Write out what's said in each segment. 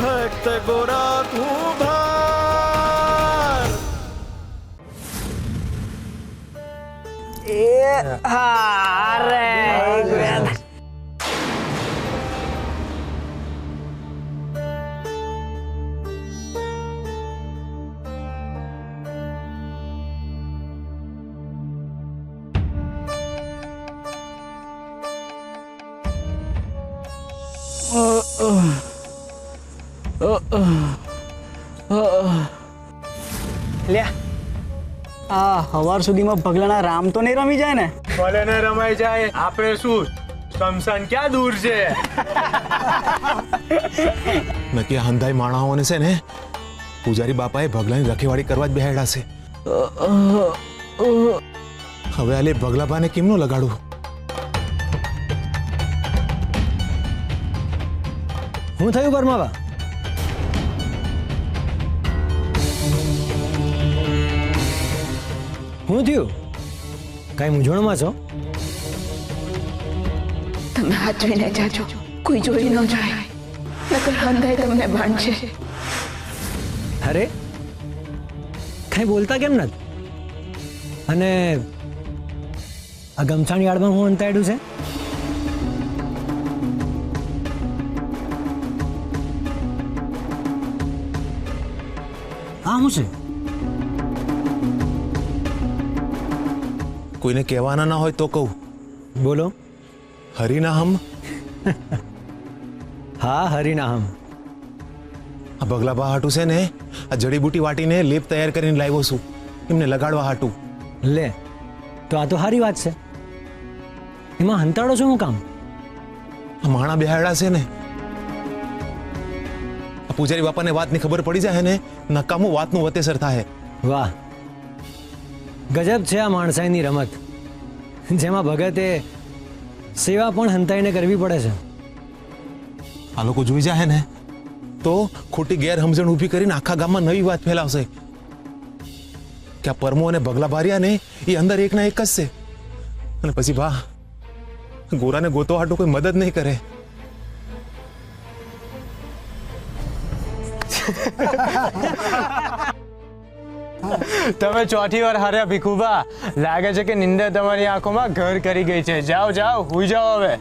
ભક્ત ગોરા કુંભાર એ હારે હવાર સુધીમાં ભગલાના રામ તો નહીં રમી જાય ને? ભલે ને રમાઈ જાય, આપણે શું શમશાન ક્યાં દૂર છે? નક્કી હંધાઈ માણાઓને છે ને પૂજારી બાપાએ ભગલાની રખેવાળી કરવા જ બેહાડ્યા છે. હવે આલે ભગલાબાને કેમનો લગાડું? શું થયું પરમાવા? શું થયું? કઈ મૂંઝવણમાં છો? તમે હાચવીને જાજો, કોઈ જોઈ ન જાય, નકર હંધાઈ તમને ભાંડશે. અરે કઈ બોલતા કેમ નથી? અને આ ગમછાની આડમાં હું અંતાડ્યું છે? આ શું છે? કોઈને કહેવાના ના હોય તો કહું. બોલો. હરિના હમ. હા, હરિના હમ. આ ભગલાબા હાટું છે ને આ જડીબુટી વાટીને લેપ તૈયાર કરીને લાવ્યો છું એમને લગાડવા હાટું. લે, તો આ તો સારી વાત છે. એમાં હંતાડો છો હું કામ? આ માણા બેહાડા છે ને, આ પૂજારી બાપાને વાતની ખબર પડી જાય ને નકામું વાતનું વતેસર થાય. વાહ, ગજબ છે આ માણસાઈની રમત, જેમાં ભગતે સેવા પણ હંતાઈને કરવી પડે છે. આ લોકો જોઈ જાય ને તો ખોટી ગેરસમજણ ઊભી કરીને આખા ગામમાં નવી વાત ફેલાવશે કે આ પરમો અને ભગલા ભાર્યા ને એ અંદર એકના એક જ છે, અને પછી ભા ગોરાને ગોતો હાટું કોઈ મદદ નહીં કરે. તમે ચોથી વાર હાર્યા ભીખુબા. લાગે છે કે નિંદર તમારી આંખોમાં ઘર કરી ગઈ છે. જાઓ જાઓ, હુઈ જાઓ હવે.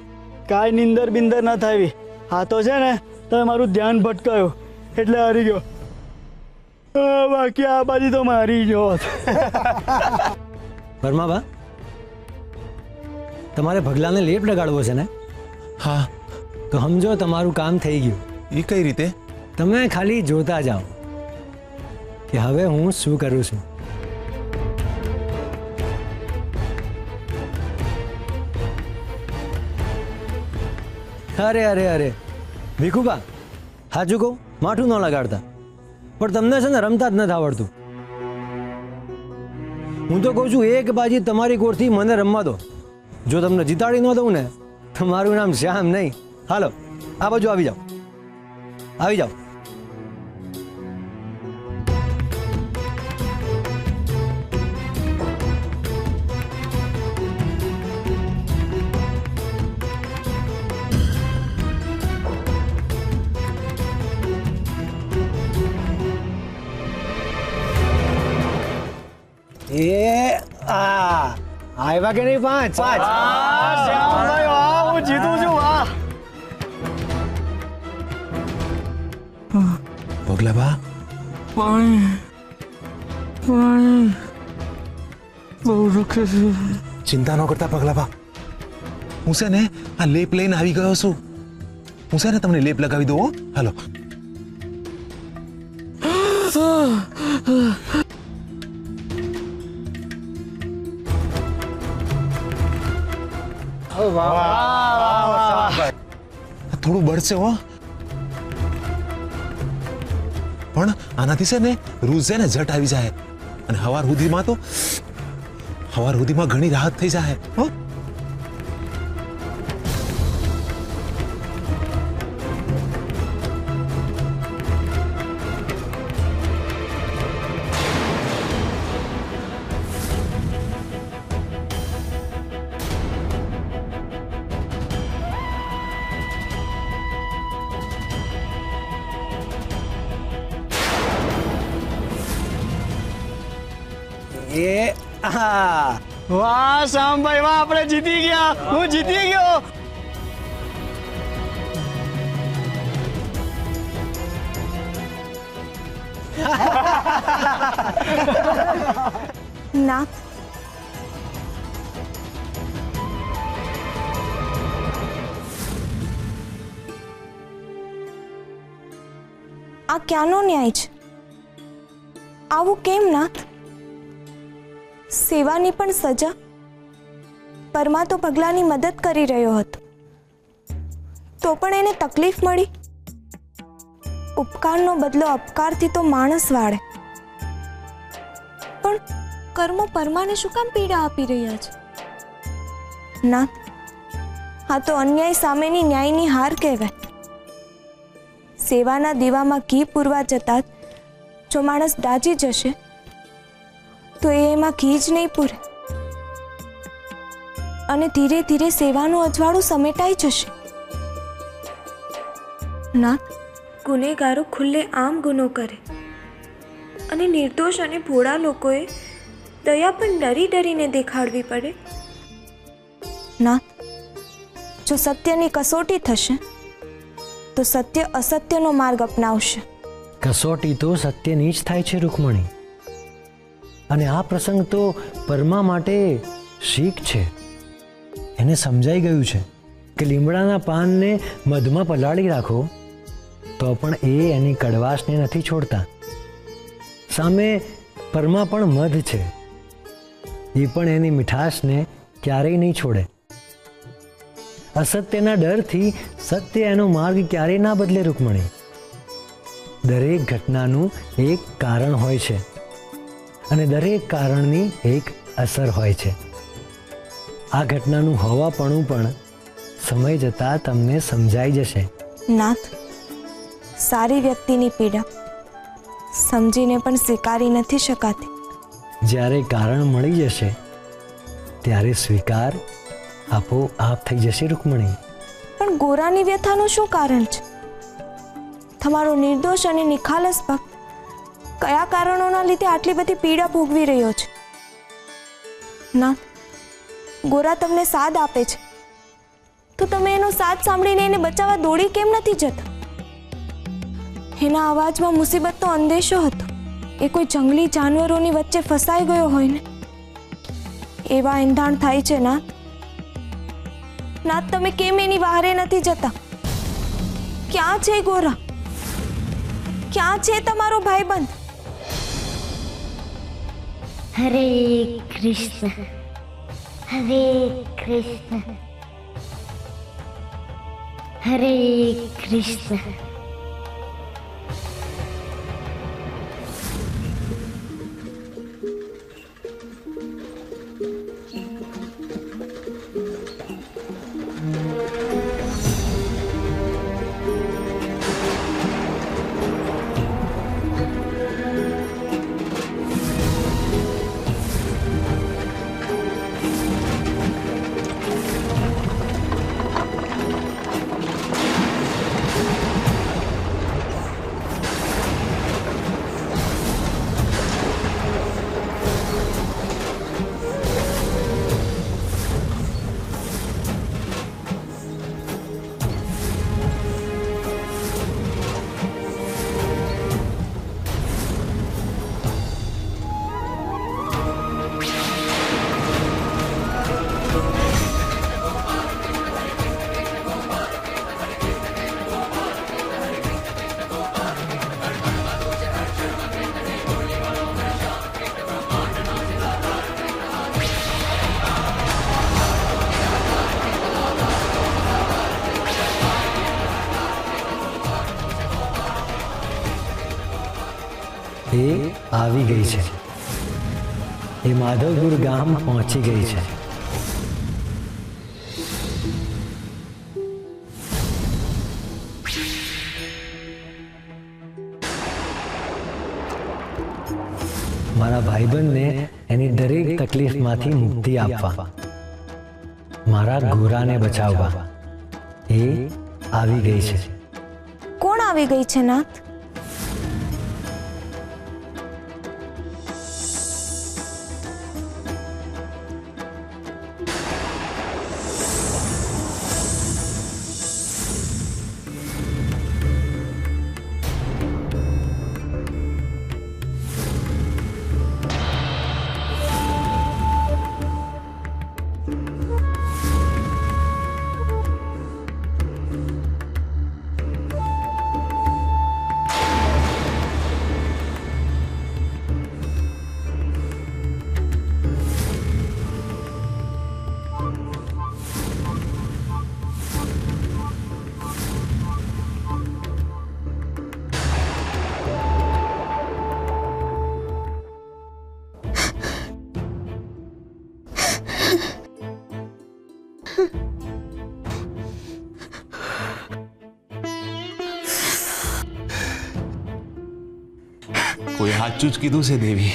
કાંઈ નિંદર બિંદર ન થાવી. આ તો છે ને તમે મારું ધ્યાન ભટકાયું એટલે હારી ગયો. બાકી આ બાજુ તો મારી ગયો. પરમાબા, તમારે ભગલાને લેપ લગાડવો છે ને? હા. તો સમજો તમારું કામ થઈ ગયું. એ કઈ રીતે? તમે ખાલી જોતા જાઓ કે હવે હું શું કરું છું. અરે અરે અરે ભીખુબા, સાચું કહું, માઠું ન લગાડતા, પણ તમને છે ને રમતા જ નથી આવડતું. હું તો કહું છું એક બાજી તમારી કોરથી મને રમવા દો. જો તમને જીતાડી ન દઉં ને તો મારું નામ શ્યામ નહીં. હાલો આ બાજુ આવી જાઓ, આવી જાઓ. એ આવ્યા કે નહીં? પાંચ. શ્યામભાઈ વાહ, હું જીતું છું. વાહ. ભગલાબા, બહુ રખે છે. ચિંતા ન કરતા પગલાબા, હું છે ને આ લેપ લઈને આવી ગયો છું. હું છે ને તમને લેપ લગાવી દઉં. હાલો. થોડું બળશે હો, પણ આનાથી છે ને રૂઝ છે ને ઝટ આવી જાય, અને હવાર સુધીમાં ઘણી રાહત થઈ જાય. હો. વાહ શ્યામભાઈ વાહ, આપણે જીતી ગયા, હું જીતી ગયો. નાથ, આ ક્યાંનો ન્યાય છે? આવું કેમ નાથ? સેવાની પણ સજા? પરમા તો પગલાની મદદ કરી રહ્યો હતો, તો પણ એને તકલીફ મળી. ઉપકારનો બદલો અપકારથી તો માણસ વાળે, પણ કર્મો પરમાને શું કામ પીડા આપી રહ્યા છે? નાથ, આ તો અન્યાય સામેની ન્યાયની હાર કહેવાય. સેવાના દીવામાં ઘી પૂરવા જતાં જો માણસ દાજી જશે તો એમાં ઘી જ નહીં પૂરે, અને ધીરે ધીરે સેવાનું અજવાળું સમેટાઈ જશે. નાથ, ગુનેગારો ખુલ્લે આમ ગુનો કરે અને નિર્દોષ અને ભોળા લોકોએ દયા પણ ડરી ડરીને દેખાડવી પડે. નાથ, જો સત્યની કસોટી થશે તો સત્ય અસત્યનો માર્ગ અપનાવશે. કસોટી તો સત્યની જ થાય છે રૂકમણી, અને આ પ્રસંગ તો પરમા માટે શીખ છે. એને સમજાઈ ગયું છે કે લીમડાના પાનને મધમાં પલાળી રાખો તો પણ એ એની કડવાશને નથી છોડતા. સામે પરમા પણ મધ છે, એ પણ એની મીઠાશને ક્યારેય નહીં છોડે. અસત્યના ડરથી સત્ય એનો માર્ગ ક્યારેય ના બદલે રૂકમણી. દરેક ઘટનાનું એક કારણ હોય છે અને દરેક કારણની એક અસર હોય છે. આ ઘટનાનું હોવાપણું પણ સમય જતાં તમને સમજાઈ જશે. નાથ, સારી વ્યક્તિની પીડા સમજીને પણ સ્વીકારી નથી શકાતી. જ્યારે કારણ મળી જશે ત્યારે સ્વીકાર આપોઆપ થઈ જશે રૂકમણી. પણ ગોરાની વ્યથાનું શું કારણ છે? તમારો નિર્દોષ અને નિખાલસ ભક્ત કયા કારણોના લીધે આટલી બધી પીડા ભોગવી રહ્યો છે? નાથ, ગોરા તમને સાથ આપે છે તો તમે એનો સાથ સાંભળીને એને બચાવવા દોડી કેમ નથી જતા? એના અવાજમાં મુસીબતનો અંદેશો હતો. એ કોઈ જંગલી જાનવરોની વચ્ચે ફસાઈ ગયો હોય ને એવા એંધાણ થાય છે. નાથ, નાથ, તમે કેમ એની વહારે નથી જતા? ક્યાં છે ગોરા? ક્યાં છે તમારો ભાઈબંધ? હરે કૃષ્ણ, હરે કૃષ્ણ, હરે કૃષ્ણ. એ આવી ગઈ છે. એ માધવપુર ગામ પહોંચી ગઈ છે. મારા ભાઈબંધને એની દરેક તકલીફમાંથી મુક્તિ આપવા, મારા ગોરાને બચાવવા એ આવી ગઈ છે. કોણ આવી ગઈ છે નાથ? કોઈ સાચું જ કીધું છે દેવી.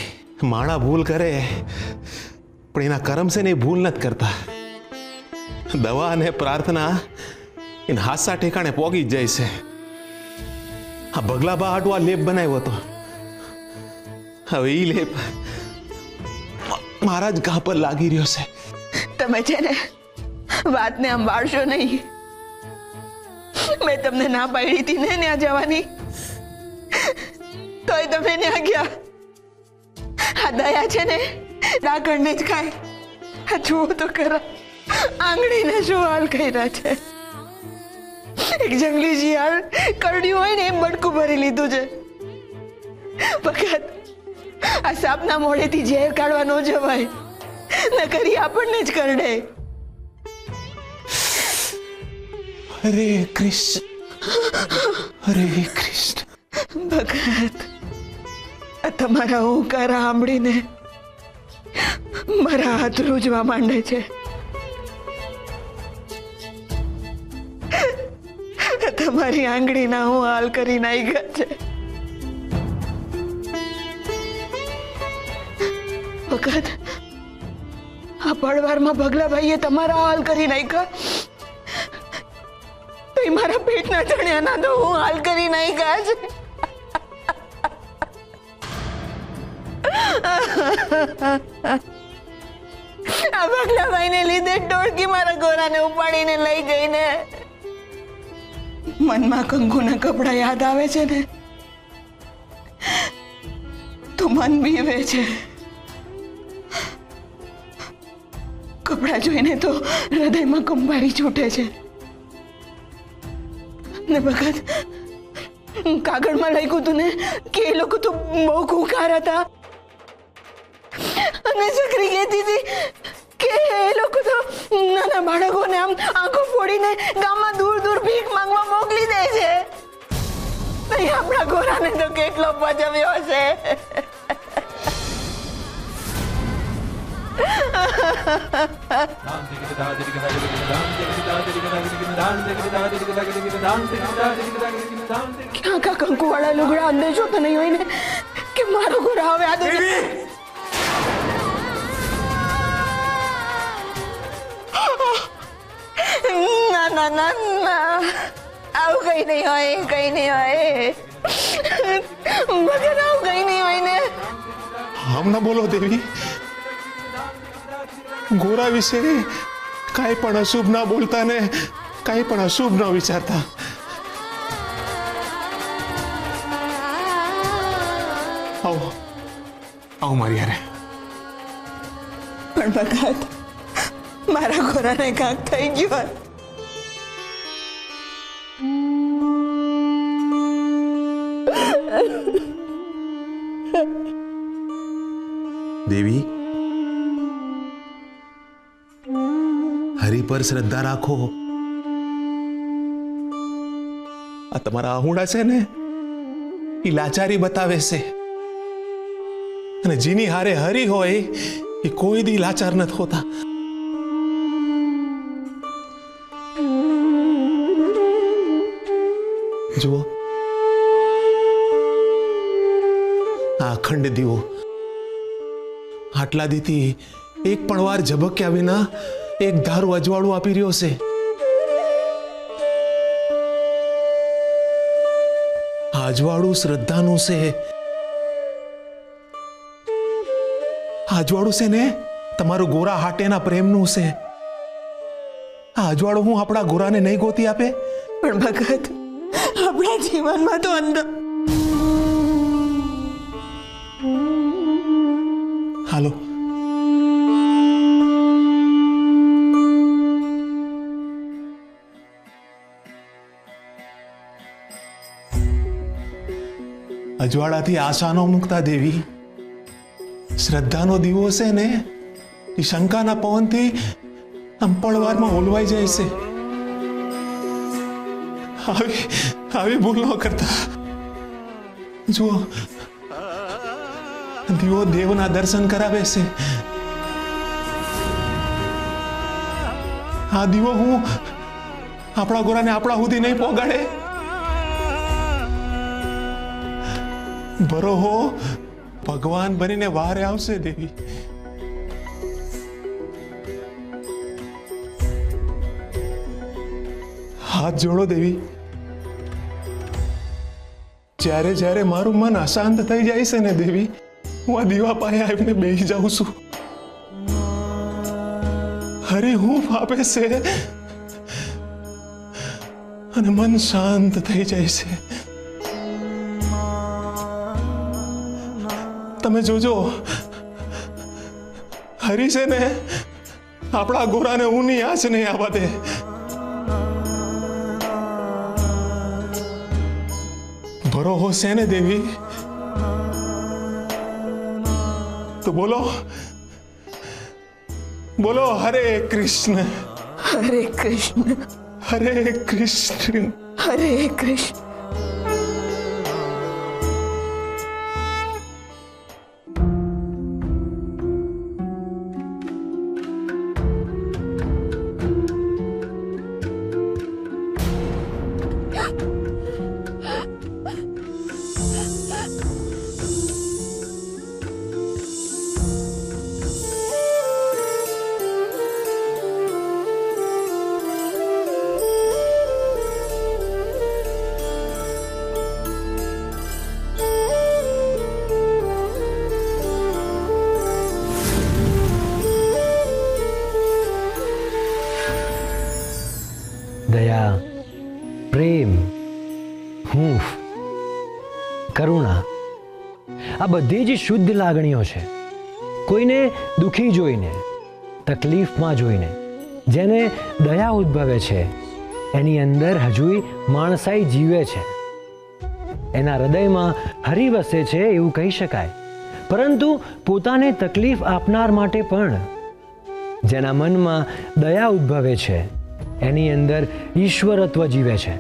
માણા ભૂલ કરે પણ એના કર્મ છે ને એ ભૂલ નથી કરતા. દવા અને પ્રાર્થના એને હાસા ઠેકાણે પોગી જ જાય છે. આ ભગલાબા હાટુ આ લેપ બનાવ્યો હતો. હવે ઈ લેપ મારા જ ઘા પર લાગી રહ્યો છે. તમે છે ને વાતને અંબાળશો નહીં. મેં તમને ના પાડી હતી ને ત્યાં જવાની, તોય તમે ત્યાં ગયા. આ દયા છે ને ડાકણને જ ખાય. આ જુઓ તો ખરા આંગળીને શું હાલ કર્યા છે. એક જંગલી શિયાળ કરડ્યું હોય ને એમ બટકું ભરી લીધું છે. વખત આ સાપના મોઢેથી ઝેર કાઢવા ન જવાય, નકરી આપણને જ કરડે. હરે કૃષ્ણ, હરે કૃષ્ણ. ભગત, આ તમારા હુંકાર સાંભળીને મારા હાથ રૂજવા માંડે છે. તમારી આંગળીના હું હાલ કરી નાખ્યા છે. વખત આ પડવારમાં ભગલાભાઈએ તમારા હાલ કરી નાખ્યા, તો મારા પેટના ચણ્યાના તો હું હાલ કરી નાખ્યા છે. આ ભગલાભાઈને લીધે ટોળકી મારા ગોરાને ઉપાડીને લઈ ગઈ ને. મનમાં કંકુના કપડા યાદ આવે છે ને તો મન બીવે છે. કપડા જોઈને તો હૃદયમાં કંપારી છૂટે છે. ને વખત કાગળમાં લખ્યું હતું ને કે એ લોકો તો બહુ ખુખાર હતા, અને છોકરી કહેતી હતી કે એ લોકો તો નાના બાળકોને આમ આંખો ફોડીને ગામમાં દૂર દૂર ભીખ માંગવા મોકલી દે છે. નહીં આપણા ગોરાને તો કેટલો પજવ્યો છે. ક્યાં કા કંકુ વાળા લુગડા અંદેશો તો નહીં હોય ને કે મારો ગોરા હવે આ ના ના ના ના, આવું કઈ નહીં હોય, કઈ નહીં હોય. મગર આવું કઈ નહીં હોય ને. આમ ના બોલો દેવી. ગોરા વિશે કાંઈ પણ અશુભ ના બોલતા ને કાંઈ પણ અશુભ ના વિચારતા. આવો આવો મારી યારે. પણ ભગત, મારા ગોરાને કાંક થઈ ગયું. દેવી, હરિ પર શ્રદ્ધા રાખો. આ તમારા આહુડા છે ને એ લાચારી બતાવે છે, અને જેની હારે હરિ હોય એ કોઈ દી લાચાર નથી હોતા. જુઓ આ અખંડ દીવો આટલા દીથી એક પણ વાર ઝબક્યા વિના એક ધારું અજવાળું આપી રહ્યો છે. આ અજવાળું શ્રદ્ધાનું છે. આ અજવાળું છે ને તમારું ગોરા હાટેના પ્રેમનું છે. આ અજવાળું હું આપણા ગોરાને નહીં ગોતી આપે. પણ ભગત, આપણા જીવનમાં તો અંદર હાલો. અજવાળાથી આશાનો મુકતા દેવી. શ્રદ્ધાનો દીવો છે ને એ શંકાના પવનથી અંપળવારમાં ઓલવાઈ જાય છે. આવી ભૂલ ન કરતા. જુઓ, દીવો દેવના દર્શન કરાવે છે. આ દીવો હું આપણા ગોરાને આપણા સુધી નહીં પોગાડે. ભરો હો ભગવાન બનીને વારે આવશે દેવી. હાથ જોડો દેવી. જ્યારે જ્યારે મારું મન અશાંત થઈ જાય છે ને દેવી, હું આ દીવા પાસે આવીને બેસી જાઉં છું. અરે હું ફાપે છે અને મન શાંત થઈ જાય છે. તમે જોજો, હરી છે ને આપણા ગોરાને ઊની આંચ નહીં આવવા દે. ભરોહો છે ને દેવી? તો બોલો બોલો, હરે કૃષ્ણ હરે કૃષ્ણ હરે કૃષ્ણ. હરે કૃષ્ણ. દયા, પ્રેમ, હૂંફ, કરુણા, આ બધી જ શુદ્ધ લાગણીઓ છે. કોઈને દુઃખી જોઈને, તકલીફમાં જોઈને જેને દયા ઉદ્ભવે છે, એની અંદર હજુય માણસાઈ જીવે છે, એના હૃદયમાં હરિ વસે છે એવું કહી શકાય. પરંતુ પોતાને તકલીફ આપનાર માટે પણ જેના મનમાં દયા ઉદ્ભવે છે, એની અંદર ઈશ્વરત્વ જીવે છે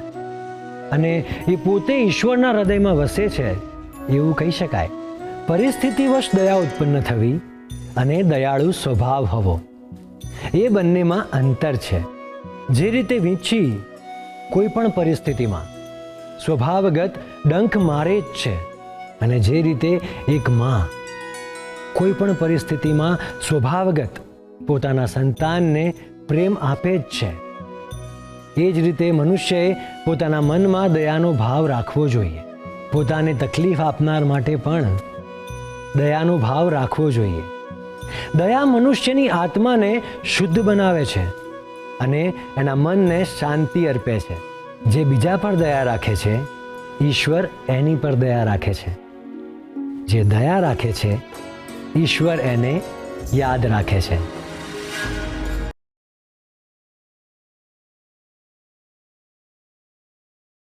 અને એ પોતે ઈશ્વરના હૃદયમાં વસે છે એવું કહી શકાય. પરિસ્થિતિવશ દયા ઉત્પન્ન થવી અને દયાળુ સ્વભાવ હોવો, એ બંનેમાં અંતર છે. જે રીતે વીંછી કોઈ પણ પરિસ્થિતિમાં સ્વભાવગત ડંખ મારે જ છે, અને જે રીતે એક માં કોઈ પણ પરિસ્થિતિમાં સ્વભાવગત પોતાના સંતાનને પ્રેમ આપે જ છે, એ જ રીતે મનુષ્યએ પોતાના મનમાં દયાનો ભાવ રાખવો જોઈએ. પોતાને તકલીફ આપનાર માટે પણ દયાનો ભાવ રાખવો જોઈએ. દયા મનુષ્યની આત્માને શુદ્ધ બનાવે છે અને એના મનને શાંતિ અર્પે છે. જે બીજા પર દયા રાખે છે, ઈશ્વર એની પર દયા રાખે છે. જે દયા રાખે છે, ઈશ્વર એને યાદ રાખે છે.